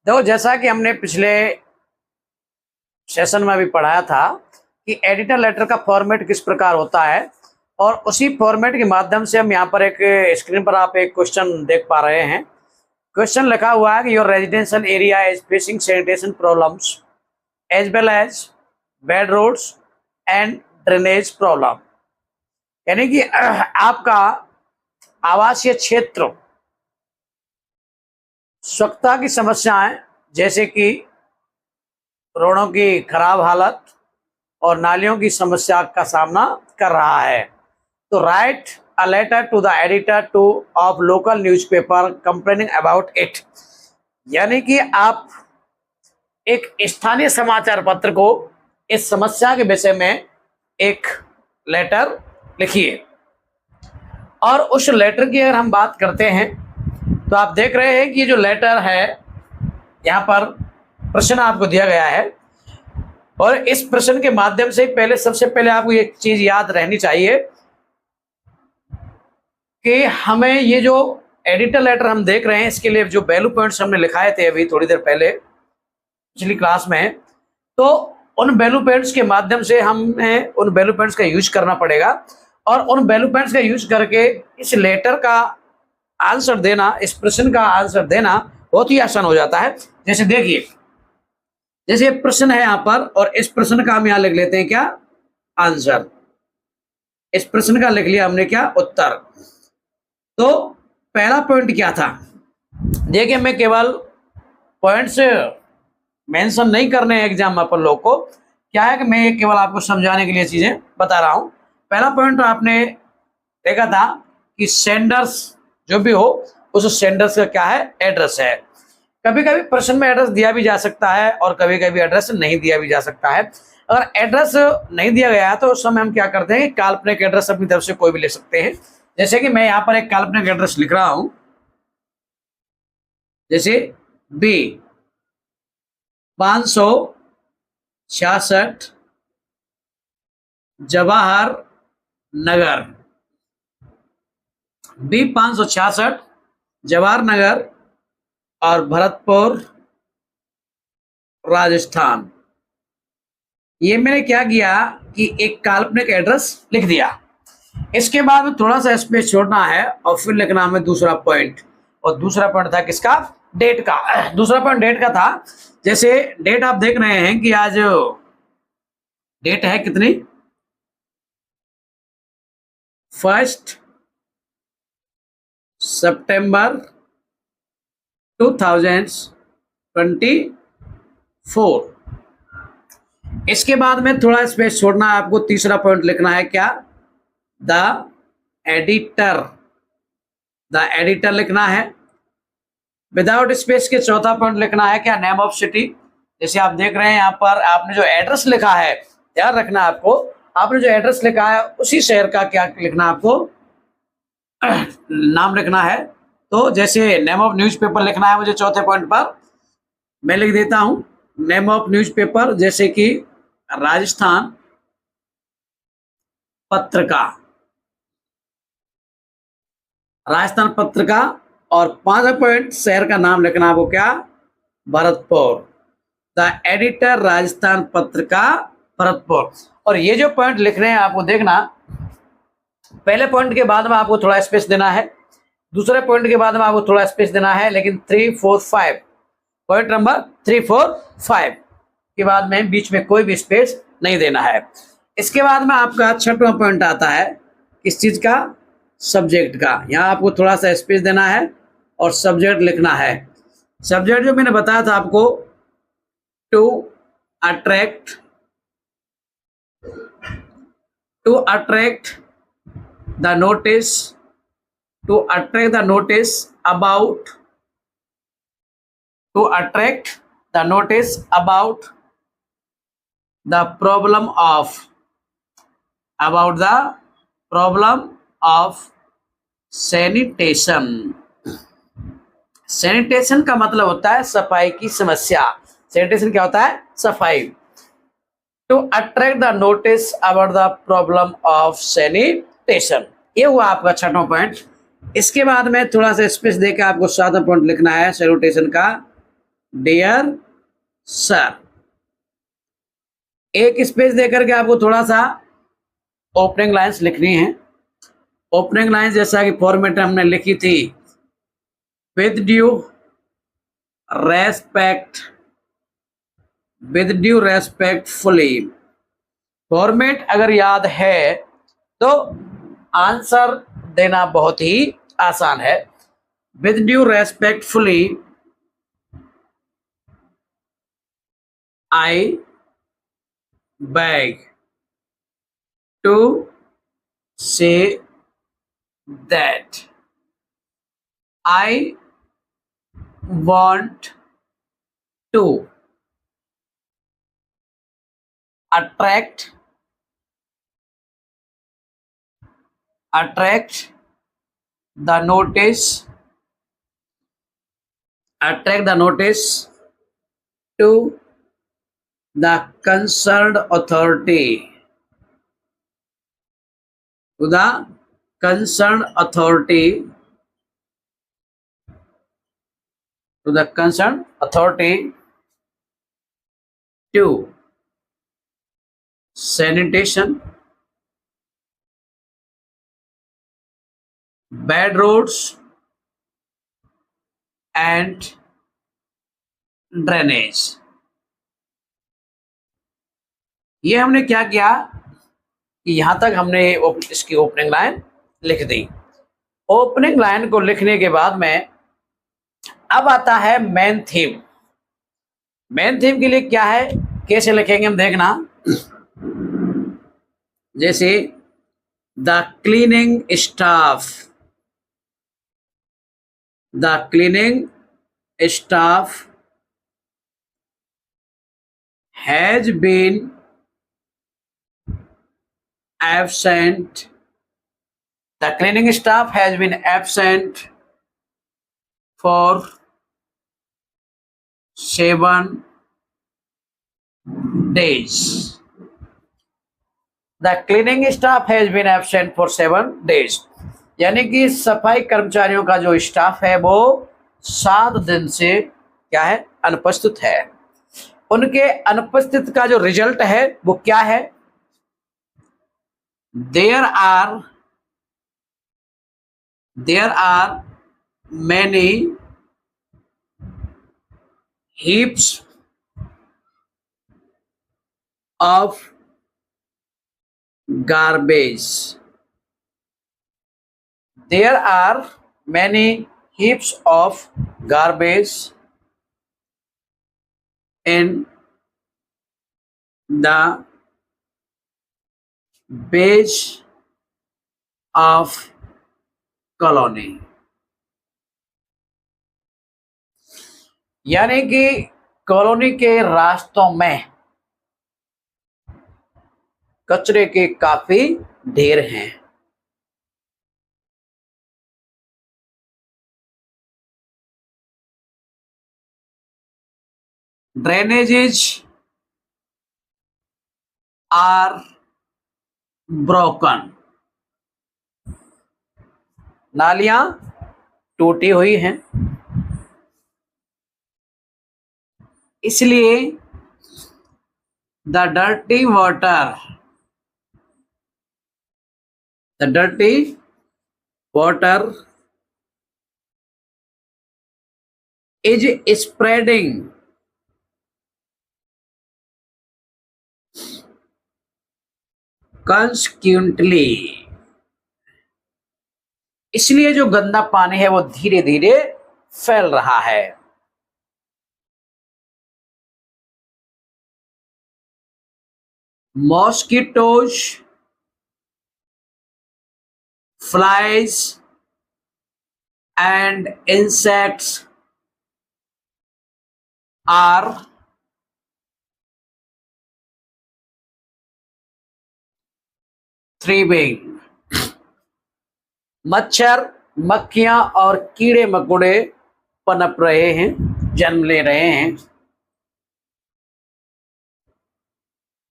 देखो, जैसा कि हमने पिछले सेशन में भी पढ़ाया था कि एडिटर लेटर का फॉर्मेट किस प्रकार होता है, और उसी फॉर्मेट के माध्यम से हम यहाँ पर एक स्क्रीन पर आप एक क्वेश्चन देख पा रहे हैं। क्वेश्चन लिखा हुआ है कि your residential area is facing sanitation problems as well as bad roads and drainage problem. यानी कि आपका आवासीय क्षेत्र स्वच्छता की समस्याएं जैसे कि रोडों की खराब हालत और नालियों की समस्या का सामना कर रहा है। तो write a letter to the editor to of local newspaper complaining about it. यानी कि आप एक स्थानीय समाचार पत्र को इस समस्या के विषय में एक लेटर लिखिए। और उस लेटर की अगर हम बात करते हैं तो आप देख रहे हैं कि ये जो लेटर है, यहाँ पर प्रश्न आपको दिया गया है, और इस प्रश्न के माध्यम से पहले सबसे पहले आपको एक चीज याद रहनी चाहिए कि हमें ये जो एडिटर लेटर हम देख रहे हैं इसके लिए जो वैल्यू पॉइंट्स हमने लिखाए थे अभी थोड़ी देर पहले पिछली क्लास में, तो उन वैल्यू पॉइंट्स के माध्यम से हमें उन वैल्यू पॉइंट्स का यूज करना पड़ेगा, और उन वैल्यू पॉइंट्स का यूज करके इस लेटर का आंसर देना, इस प्रश्न का आंसर देना बहुत ही आसान हो जाता है। जैसे देखिए, जैसे प्रश्न है यहाँ पर, और इस प्रश्न का हम यहाँ लिख लेते हैं क्या, आंसर। इस प्रश्न का लिख लिया हमने क्या, उत्तर। तो पहला पॉइंट क्या था, देखिए मैं केवल पॉइंट्स मेंशन नहीं करने हैं एग्जाम में अपन लोग को, क्या है कि मैं केवल आपको समझाने के लिए चीजें बता रहा हूं। पहला पॉइंट तो आपने देखा था कि सेंडर्स जो भी हो उस सेंडर्स का क्या है, एड्रेस है। कभी कभी प्रश्न में एड्रेस दिया भी जा सकता है और कभी कभी एड्रेस नहीं दिया भी जा सकता है। अगर एड्रेस नहीं दिया गया है तो उस समय हम क्या करते हैं, काल्पनिक एड्रेस अपनी तरफ से कोई भी ले सकते हैं। जैसे कि मैं यहाँ पर एक काल्पनिक एड्रेस लिख रहा हूं, जैसे बी 566 जवाहर नगर, बी 566 जवाहर नगर और भरतपुर राजस्थान। ये मैंने क्या किया कि एक काल्पनिक एड्रेस लिख दिया। इसके बाद में थोड़ा सा स्पेस छोड़ना है और फिर लिखना हमें दूसरा पॉइंट, और दूसरा पॉइंट था किसका, डेट का। दूसरा पॉइंट डेट का था। जैसे डेट आप देख रहे हैं कि आज डेट है कितनी, 1 सितंबर 2024। इसके बाद में थोड़ा स्पेस छोड़ना है आपको, तीसरा पॉइंट लिखना है क्या, द एडिटर। द एडिटर लिखना है। विदाउट स्पेस के चौथा पॉइंट लिखना है क्या, नेम ऑफ सिटी। जैसे आप देख रहे हैं यहाँ पर आपने जो एड्रेस लिखा है, ध्यान रखना आपको, आपने जो एड्रेस लिखा है उसी शहर का क्या लिखना, आपको नाम लिखना है। तो जैसे नेम ऑफ न्यूज़पेपर लिखना है मुझे चौथे पॉइंट पर, मैं लिख देता हूं नेम ऑफ न्यूज़पेपर, जैसे कि राजस्थान पत्रिका, राजस्थान पत्रिका। और पांचवा पॉइंट शहर का नाम लिखना आपको क्या, भरतपुर। The editor Rajasthan Patrika Bharatpur. और ये जो पॉइंट लिख रहे हैं आपको देखना, पहले पॉइंट के बाद में आपको थोड़ा स्पेस देना है, दूसरे पॉइंट के बाद में आपको थोड़ा स्पेस देना है, लेकिन 3, 4, 5 पॉइंट नंबर 3, 4, 5 के बाद में बीच में कोई भी स्पेस नहीं देना है। इसके बाद में आपका छठवां पॉइंट आता है किस चीज का, सब्जेक्ट का। यहाँ आपको थोड़ा सा स्पेस देना है और सब्जेक्ट लिखना है। सब्जेक्ट जो मैंने बताया था आपको, to attract the notice, to attract the notice about the problem of sanitation। Sanitation का मतलब होता है सफाई की समस्या। सैनिटेशन क्या होता है, सफाई। To attract the notice about the problem of sanitation, ये हुआ आपका छठवां पॉइंट। इसके बाद में थोड़ा सा स्पेस देकर आपको सातवां पॉइंट लिखना है सैनिटेशन का, डियर सर। एक स्पेस देकर के आपको थोड़ा सा ओपनिंग लाइंस लिखनी है। ओपनिंग लाइंस जैसा कि फॉर्मेट हमने लिखी थी, with due respect, with due respectfully. Format अगर याद है तो आंसर देना बहुत ही आसान है। With due respectfully I beg to say that I want to attract the notice, attract the notice to the concerned authority, to the concerned authority, to the concerned authority, to sanitation, bad roads and drainage. ये हमने क्या किया कि यहां तक हमने इसकी opening line लिख दी। ओपनिंग लाइन को लिखने के बाद में अब आता है मेन थीम। मेन थीम के लिए क्या है, कैसे लिखेंगे हम देखना। जैसे the cleaning staff, the cleaning staff has been absent, the cleaning staff has been absent for 7 days. The cleaning staff has been absent for 7 days, यानी कि सफाई कर्मचारियों का जो स्टाफ है वो 7 दिन से क्या है, अनुपस्थित है। उनके अनुपस्थित का जो रिजल्ट है वो क्या है, there are many heaps of garbage, there are many heaps of garbage in the base of colony, यानी कि कॉलोनी के रास्तों में कचरे के काफी ढेर हैं। ड्रेनेजेस आर ब्रोकन, नालियां टूटी हुई हैं, इसलिए the dirty water is spreading consequently, इसलिए जो गंदा पानी है वो धीरे धीरे फैल रहा है। Mosquitoes, flies and insects are thriving, मच्छर, मक्खियां और कीड़े मकोड़े पनप रहे हैं, जन्म ले रहे हैं।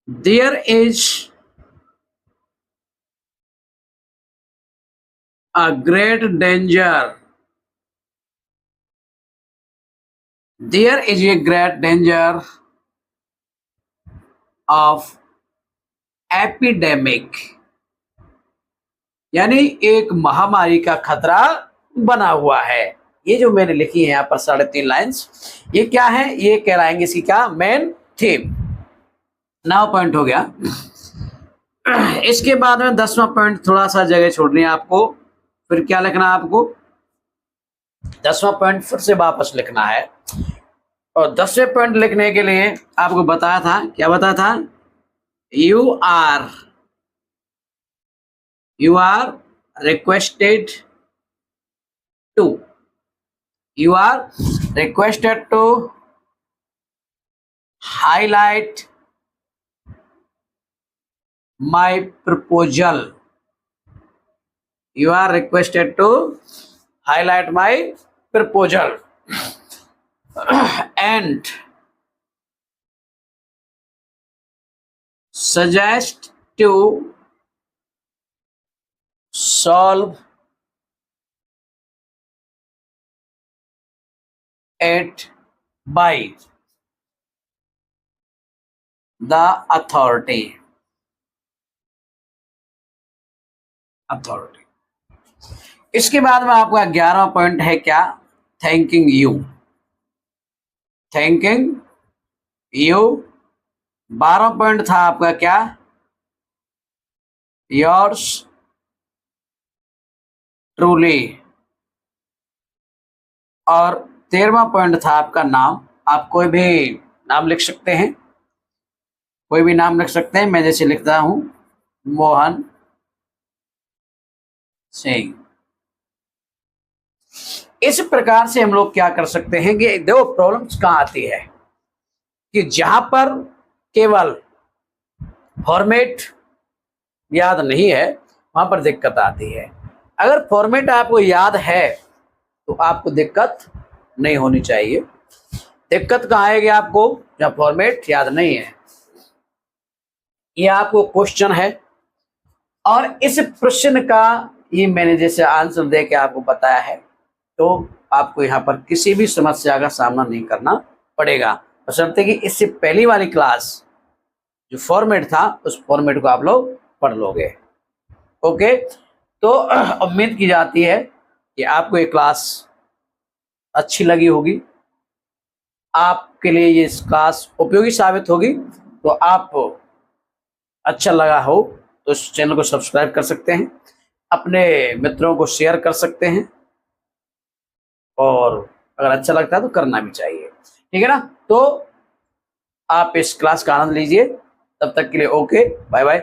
There is a great danger there is a great danger of epidemic, यानी एक महामारी का खतरा बना हुआ है। ये जो मैंने लिखी है यहाँ पर 3.5 लाइन्स, ये क्या है, ये कहलाएंगे इसकी क्या, मेन थीम। 9 पॉइंट हो गया। इसके बाद में 10वां पॉइंट, थोड़ा सा जगह छोड़नी है आपको। फिर क्या लिखना है आपको, 10वां पॉइंट फिर से वापस लिखना है। और 10वें पॉइंट लिखने के लिए आपको बताया था, क्या बताया था, you are requested to highlight my proposal. You are requested to highlight my proposal and suggest to solve it by the authority. इसके बाद में आपका 11वां पॉइंट है क्या, थैंकिंग यू। 12वां पॉइंट था आपका क्या, योर्स ट्रूली। और 13वां पॉइंट था आपका नाम। आप कोई भी नाम लिख सकते हैं, कोई भी नाम लिख सकते हैं। मैं जैसे लिखता हूं मोहन सिंह। इस प्रकार से हम लोग क्या कर सकते हैं कि देखो प्रॉब्लम्स कहाँ आती है कि जहां पर केवल फॉर्मेट याद नहीं है वहां पर दिक्कत आती है। अगर फॉर्मेट आपको याद है तो आपको दिक्कत नहीं होनी चाहिए। दिक्कत कहाँ आएगी आपको, जब फॉर्मेट याद नहीं है। ये आपको क्वेश्चन है और इस प्रश्न का ये मैंने जैसे आंसर दे के आपको बताया है, तो आपको यहाँ पर किसी भी समस्या का सामना नहीं करना पड़ेगा, बशर्ते कि इससे पहली वाली क्लास जो फॉर्मेट था उस फॉर्मेट को आप लोग पढ़ लोगे। ओके, तो उम्मीद की जाती है कि आपको ये क्लास अच्छी लगी होगी, आपके लिए ये क्लास उपयोगी साबित होगी। तो आप अच्छा लगा हो तो इस चैनल को सब्सक्राइब कर सकते हैं, अपने मित्रों को शेयर कर सकते हैं, और अगर अच्छा लगता है तो करना भी चाहिए, ठीक है ना। तो आप इस क्लास का आनंद लीजिए। तब तक के लिए ओके, बाय बाय।